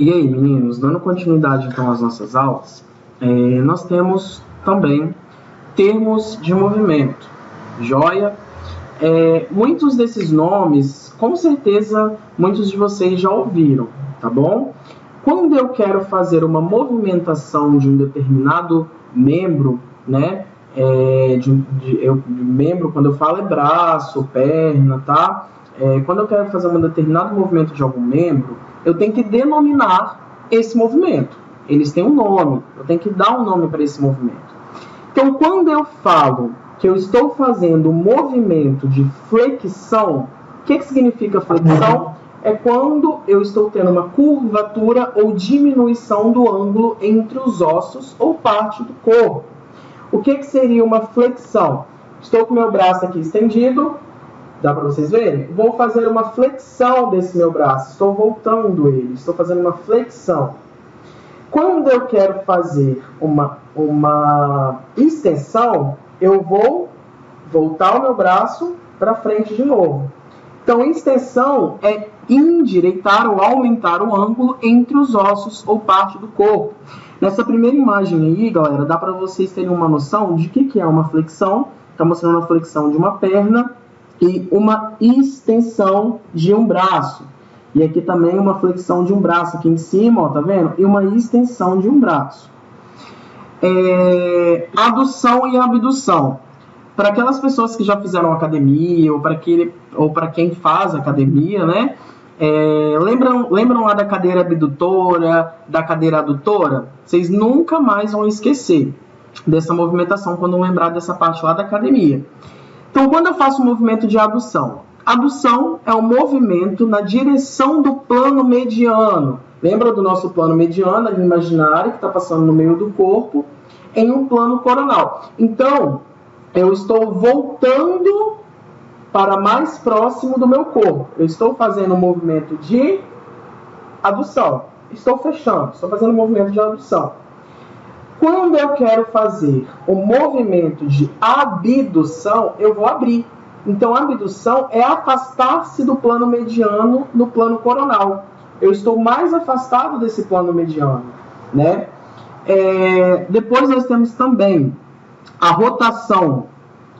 E aí, meninos, dando continuidade então às nossas aulas, nós temos também termos de movimento. Joia? Muitos desses nomes, com certeza, muitos de vocês já ouviram, tá bom? Quando eu quero fazer uma movimentação de um determinado membro, né? Membro, quando eu falo, é braço, perna, tá? Quando eu quero fazer um determinado movimento de algum membro, eu tenho que denominar esse movimento. Eles têm um nome, eu tenho que dar um nome para esse movimento. Então, quando eu falo que eu estou fazendo um movimento de flexão, o que significa flexão? É quando eu estou tendo uma curvatura ou diminuição do ângulo entre os ossos ou parte do corpo. O que seria uma flexão? Estou com meu braço aqui estendido, dá para vocês verem? Vou fazer uma flexão desse meu braço, estou voltando ele, estou fazendo uma flexão. Quando eu quero fazer uma extensão, eu vou voltar o meu braço para frente de novo. Então, extensão é endireitar ou aumentar o ângulo entre os ossos ou parte do corpo. Nessa primeira imagem aí, galera, dá para vocês terem uma noção de que é uma flexão. Está mostrando uma flexão de uma perna e uma extensão de um braço. E aqui também uma flexão de um braço aqui em cima, ó, tá vendo? E uma extensão de um braço. Adução e abdução. Para aquelas pessoas que já fizeram academia, ou para quem faz academia, né? Lembram lá da cadeira abdutora, da cadeira adutora? Vocês nunca mais vão esquecer dessa movimentação quando lembrar dessa parte lá da academia. Então, quando eu faço o movimento de adução, adução é o movimento na direção do plano mediano. Lembra do nosso plano mediano, ali imaginário, que está passando no meio do corpo, em um plano coronal. Então, eu estou voltando para mais próximo do meu corpo. Eu estou fazendo um movimento de adução. Estou fechando, estou fazendo um movimento de adução. Quando eu quero fazer o movimento de abdução, eu vou abrir. Então, a abdução é afastar-se do plano mediano no plano coronal. Eu estou mais afastado desse plano mediano, né? Depois nós temos também a rotação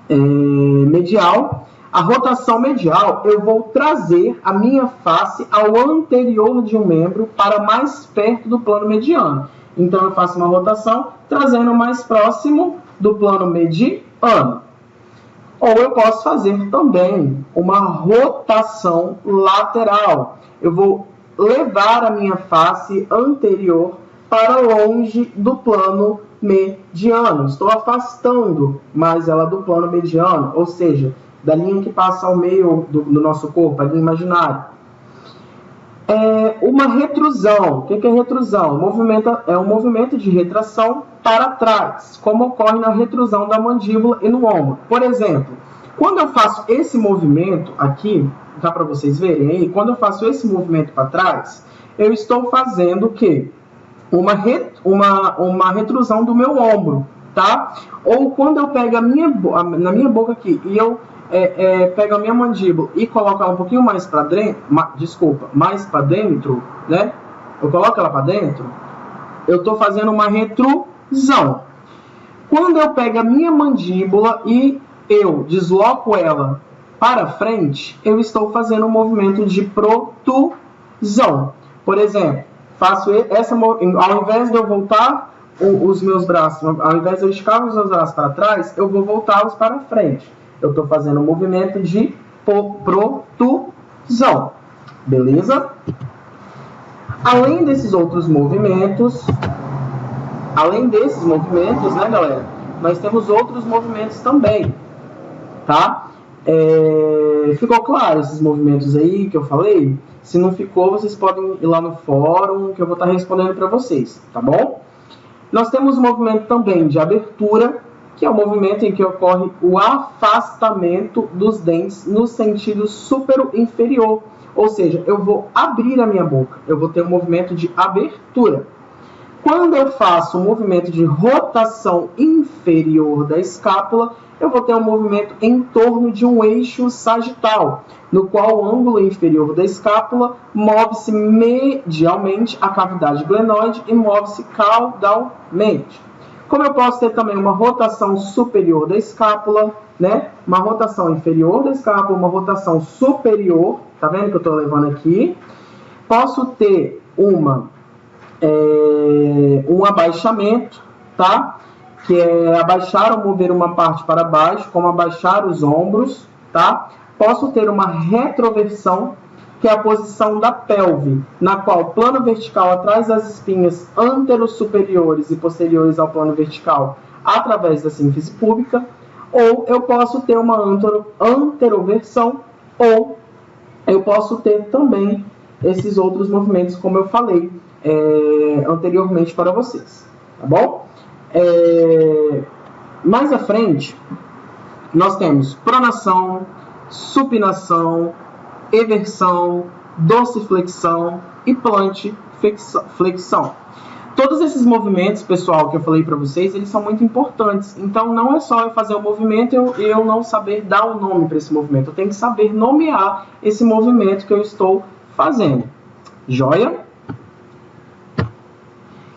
medial. A rotação medial, eu vou trazer a minha face ao anterior de um membro para mais perto do plano mediano. Então, eu faço uma rotação trazendo mais próximo do plano mediano. Ou eu posso fazer também uma rotação lateral. Eu vou levar a minha face anterior para longe do plano mediano. Estou afastando mais ela do plano mediano, ou seja, da linha que passa ao meio do nosso corpo, a linha imaginária. Uma retrusão. O que é retrusão? É um movimento de retração para trás, como ocorre na retrusão da mandíbula e no ombro. Por exemplo, quando eu faço esse movimento aqui, dá para vocês verem aí, quando eu faço esse movimento para trás, eu estou fazendo o quê? Uma retrusão do meu ombro, tá? Ou quando eu pego na minha boca aqui e eu pego a minha mandíbula e coloco ela um pouquinho mais para dentro, mais para dentro, né? Eu coloco ela para dentro, eu estou fazendo uma retrusão. Quando eu pego a minha mandíbula e eu desloco ela para frente, eu estou fazendo um movimento de protusão. Por exemplo, faço ao invés de eu voltar os meus braços, ao invés de eu esticar os meus braços para trás, eu vou voltá-los para frente. Eu estou fazendo um movimento de protusão. Beleza? Além desses movimentos, né, galera? Nós temos outros movimentos também, tá? Ficou claro esses movimentos aí que eu falei? Se não ficou, vocês podem ir lá no fórum que eu vou estar respondendo para vocês, tá bom? Nós temos o movimento também de abertura, que é o movimento em que ocorre o afastamento dos dentes no sentido supero-inferior. Ou seja, eu vou abrir a minha boca, eu vou ter um movimento de abertura. Quando eu faço um movimento de rotação inferior da escápula, eu vou ter um movimento em torno de um eixo sagital, no qual o ângulo inferior da escápula move-se medialmente à cavidade glenoide e move-se caudalmente. Como eu posso ter também uma rotação superior da escápula, né? Uma rotação inferior da escápula, uma rotação superior, tá vendo que eu estou levando aqui? Posso ter um abaixamento, tá? Que é abaixar ou mover uma parte para baixo, como abaixar os ombros, tá? Posso ter uma retroversão, que é a posição da pelve, na qual o plano vertical atrás das espinhas anterosuperiores e posteriores ao plano vertical, através da sínfise púbica, ou eu posso ter uma anteroversão, ou eu posso ter também esses outros movimentos, como eu falei anteriormente para vocês, tá bom? Mais à frente, nós temos pronação, supinação, eversão, dorsiflexão e plantiflexão. Todos esses movimentos, pessoal, que eu falei para vocês, eles são muito importantes. Então, não é só eu fazer o movimento e eu não saber dar um nome para esse movimento. Eu tenho que saber nomear esse movimento que eu estou fazendo. Joia?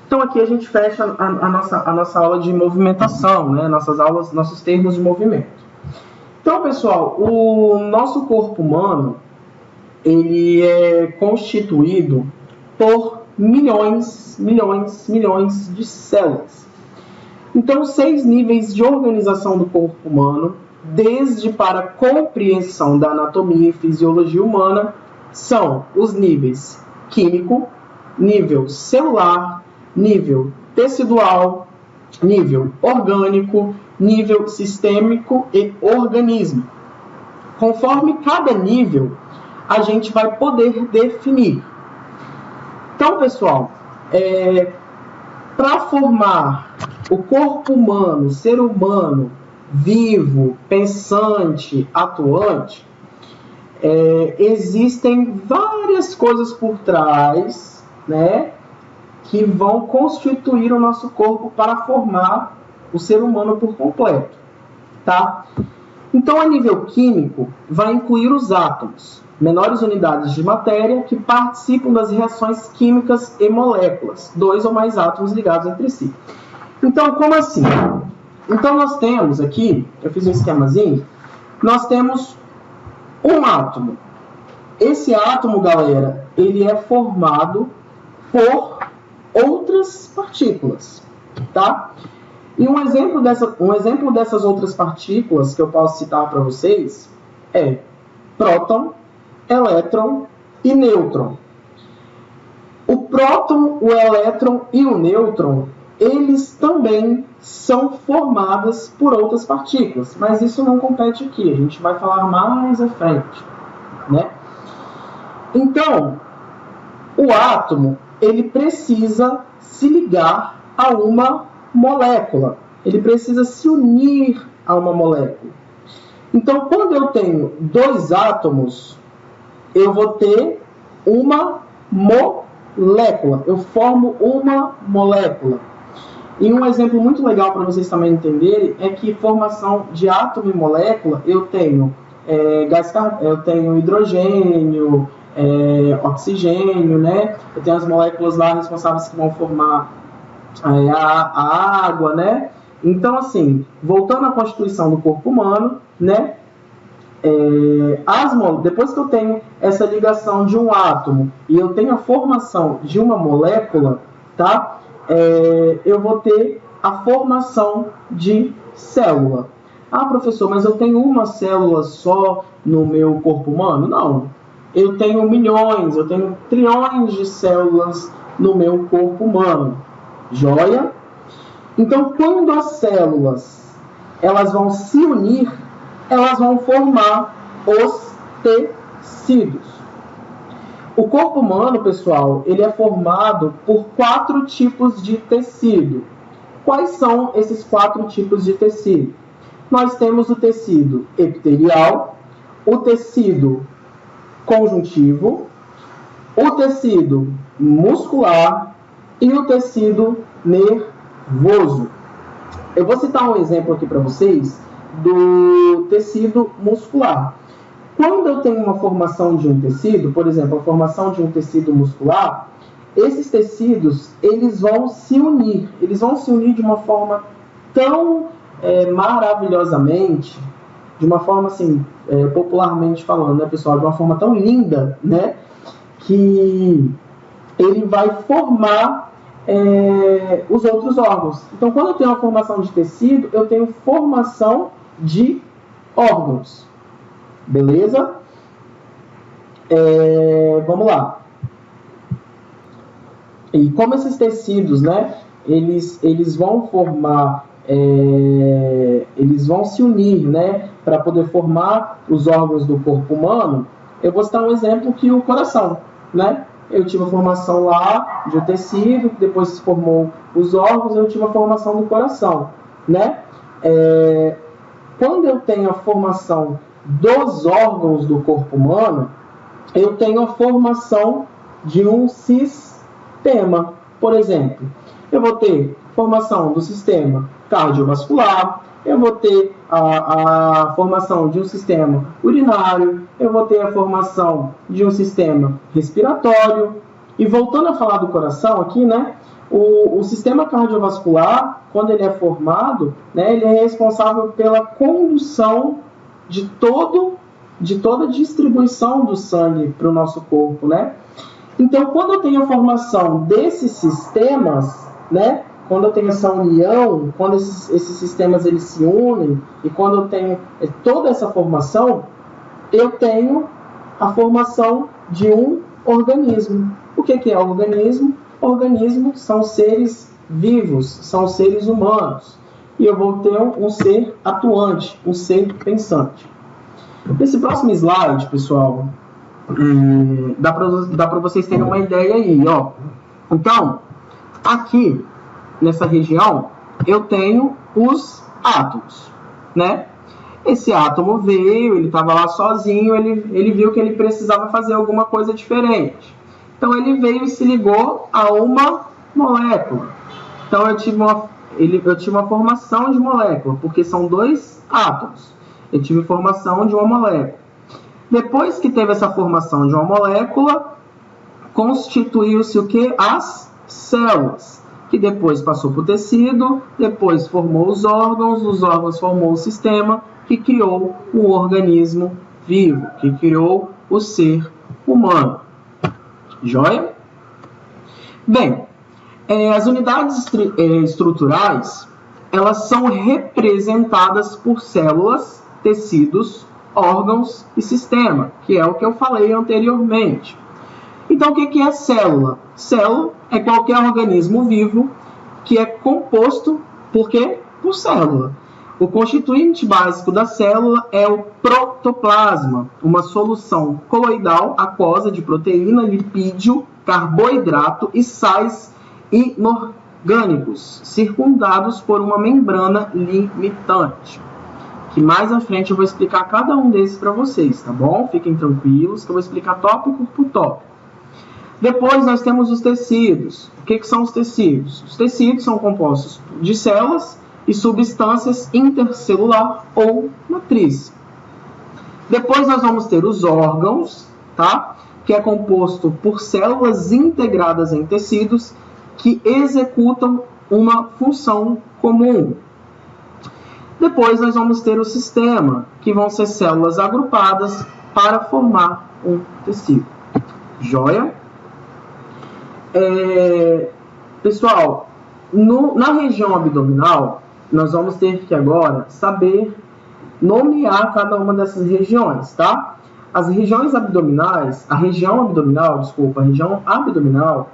Então, aqui a gente fecha a nossa aula de movimentação, né? Nossos termos de movimento. Então, pessoal, o nosso corpo humano, ele é constituído por milhões de células. Então, 6 níveis de organização do corpo humano, desde para a compreensão da anatomia e fisiologia humana, são os níveis químico, nível celular, nível tecidual, nível orgânico, nível sistêmico e organismo. Conforme cada nível, a gente vai poder definir. Então, pessoal, para formar o corpo humano, ser humano, vivo, pensante, atuante, existem várias coisas por trás, né, que vão constituir o nosso corpo para formar o ser humano por completo, tá? Então, a nível químico, vai incluir os átomos, menores unidades de matéria que participam das reações químicas e moléculas, 2 ou mais átomos ligados entre si. Então, como assim? Então, nós temos aqui, eu fiz um esquemazinho, nós temos um átomo. Esse átomo, galera, ele é formado por outras partículas, tá? E um exemplo dessas outras partículas que eu posso citar para vocês é próton, elétron e nêutron. O próton, o elétron e o nêutron, eles também são formados por outras partículas, mas isso não compete aqui, a gente vai falar mais à frente, né? Então, o átomo, ele precisa se ligar a uma molécula, ele precisa se unir a uma molécula. Então, quando eu tenho 2 átomos, eu vou ter uma molécula, eu formo uma molécula. E um exemplo muito legal para vocês também entenderem é que formação de átomo e molécula, eu tenho eu tenho hidrogênio, oxigênio, né? Eu tenho as moléculas lá responsáveis que vão formar a água, né? Então, assim, voltando à constituição do corpo humano, né? Depois que eu tenho essa ligação de um átomo e eu tenho a formação de uma molécula, tá? Eu vou ter a formação de célula. Ah, professor, mas eu tenho uma célula só no meu corpo humano? Não. Eu tenho milhões, eu tenho trilhões de células no meu corpo humano. Joia? Então, quando as células elas vão se unir, elas vão formar os tecidos. O corpo humano, pessoal, ele é formado por 4 tipos de tecido. Quais são esses 4 tipos de tecido? Nós temos o tecido epitelial, o tecido conjuntivo, o tecido muscular e o tecido nervoso. Eu vou citar um exemplo aqui para vocês do tecido muscular. Quando eu tenho uma formação de um tecido, por exemplo, a formação de um tecido muscular, esses tecidos, eles vão se unir de uma forma tão maravilhosamente, de uma forma assim, popularmente falando, né, pessoal, de uma forma tão linda, né, que ele vai formar os outros órgãos. Então, quando eu tenho uma formação de tecido, eu tenho formação de órgãos. Beleza? Vamos lá. E como esses tecidos, né, eles vão formar, eles vão se unir, né, para poder formar os órgãos do corpo humano, eu vou citar um exemplo que o coração, né? Eu tive a formação lá de um tecido, depois se formou os órgãos, eu tive a formação do coração, né? Quando eu tenho a formação dos órgãos do corpo humano, eu tenho a formação de um sistema. Por exemplo, eu vou ter formação do sistema cardiovascular, eu vou ter a formação de um sistema urinário, eu vou ter a formação de um sistema respiratório. E voltando a falar do coração aqui, né? O sistema cardiovascular, quando ele é formado, né, ele é responsável pela condução de toda a distribuição do sangue para o nosso corpo, né? Então, quando eu tenho a formação desses sistemas, né, quando eu tenho essa união, quando esses sistemas eles se unem, e quando eu tenho toda essa formação, eu tenho a formação de um organismo. O que é organismo? Organismos são seres vivos, são seres humanos. E eu vou ter um ser atuante, um ser pensante. Nesse próximo slide, pessoal, dá para vocês terem uma ideia aí, ó. Então, aqui, nessa região, eu tenho os átomos, né? Esse átomo veio, ele estava lá sozinho, ele viu que ele precisava fazer alguma coisa diferente. Então, ele veio e se ligou a uma molécula. Então, eu tive uma formação de molécula, porque são dois átomos. Eu tive formação de uma molécula. Depois que teve essa formação de uma molécula, constituiu-se o que? As células, que depois passou para o tecido, depois formou os órgãos formou o sistema, que criou o organismo vivo, que criou o ser humano. Joia? Bem, as unidades estruturais, elas são representadas por células, tecidos, órgãos e sistema, que é o que eu falei anteriormente. Então, o que é célula? Célula é qualquer organismo vivo que é composto por quê? Por célula. O constituinte básico da célula é o protoplasma, uma solução coloidal aquosa de proteína, lipídio, carboidrato e sais inorgânicos, circundados por uma membrana limitante. Que mais à frente eu vou explicar cada um desses para vocês, tá bom? Fiquem tranquilos que eu vou explicar tópico por tópico. Depois nós temos os tecidos. O que são os tecidos? Os tecidos são compostos de células e substâncias intercelular ou matriz. Depois nós vamos ter os órgãos, tá? Que é composto por células integradas em tecidos que executam uma função comum. Depois nós vamos ter o sistema, que vão ser células agrupadas para formar um tecido. Joia? Pessoal, na região abdominal, nós vamos ter que agora saber nomear cada uma dessas regiões, tá? As regiões abdominais, a região abdominal,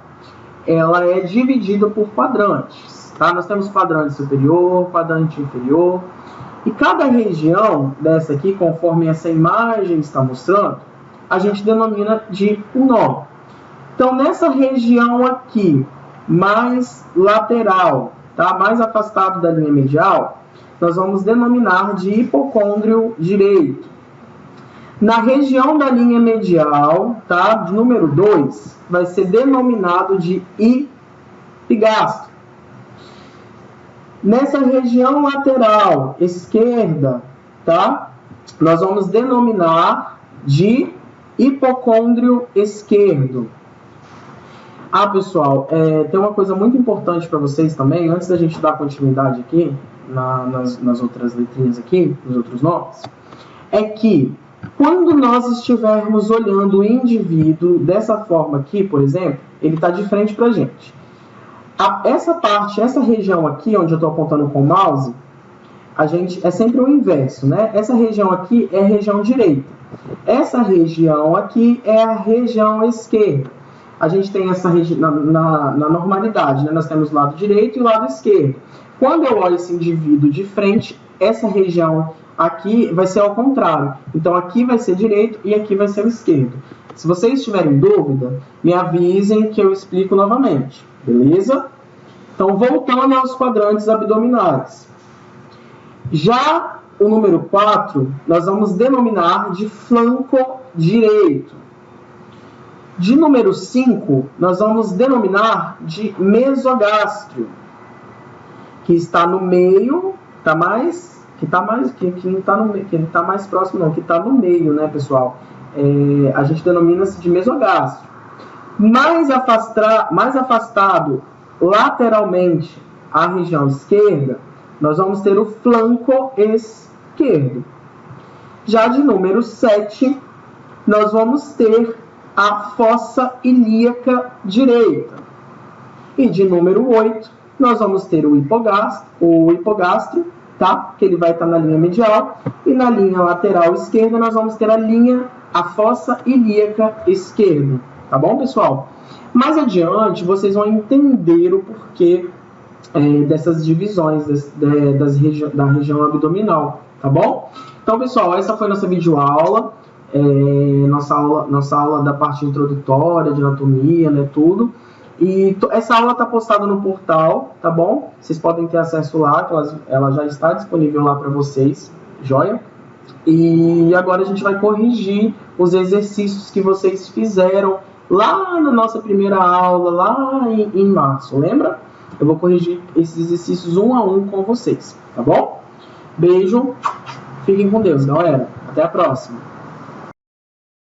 ela é dividida por quadrantes, tá? Nós temos quadrante superior, quadrante inferior, e cada região dessa aqui, conforme essa imagem está mostrando, a gente denomina de um nome. Então, nessa região aqui, mais lateral, tá? Mais afastado da linha medial, nós vamos denominar de hipocôndrio direito. Na região da linha medial, tá? De número 2, vai ser denominado de epigastro. Nessa região lateral esquerda, tá? Nós vamos denominar de hipocôndrio esquerdo. Ah, pessoal, tem uma coisa muito importante para vocês também, antes da gente dar continuidade aqui, nas outras letrinhas aqui, nos outros nomes, é que quando nós estivermos olhando o indivíduo dessa forma aqui, por exemplo, ele está de frente para a gente. Essa parte, essa região aqui, onde eu estou apontando com o mouse, é sempre o inverso, né? Essa região aqui é a região direita. Essa região aqui é a região esquerda. A gente tem essa região na normalidade, né? Nós temos o lado direito e o lado esquerdo. Quando eu olho esse indivíduo de frente, essa região aqui vai ser ao contrário. Então, aqui vai ser direito e aqui vai ser o esquerdo. Se vocês tiverem dúvida, me avisem que eu explico novamente. Beleza? Então, voltando aos quadrantes abdominais. Já o número 4, nós vamos denominar de flanco direito. De número 5, nós vamos denominar de mesogástrio, que está no meio, que está mais próximo, não, que está no meio, né, pessoal? A gente denomina-se de mesogástrio. Mais afastado lateralmente à região esquerda, nós vamos ter o flanco esquerdo. Já de número 7, nós vamos ter a fossa ilíaca direita. E de número 8, nós vamos ter o hipogastro, tá? Que ele vai estar na linha medial. E na linha lateral esquerda, nós vamos ter a fossa ilíaca esquerda. Tá bom, pessoal? Mais adiante, vocês vão entender o porquê dessas divisões da região abdominal, tá bom? Então, pessoal, essa foi nossa videoaula. Nossa aula da parte introdutória, de anatomia, né, tudo. E essa aula está postada no portal, tá bom? Vocês podem ter acesso lá, ela já está disponível lá para vocês, joia? E agora a gente vai corrigir os exercícios que vocês fizeram lá na nossa primeira aula, lá em março, lembra? Eu vou corrigir esses exercícios um a um com vocês, tá bom? Beijo, fiquem com Deus, galera. Até a próxima.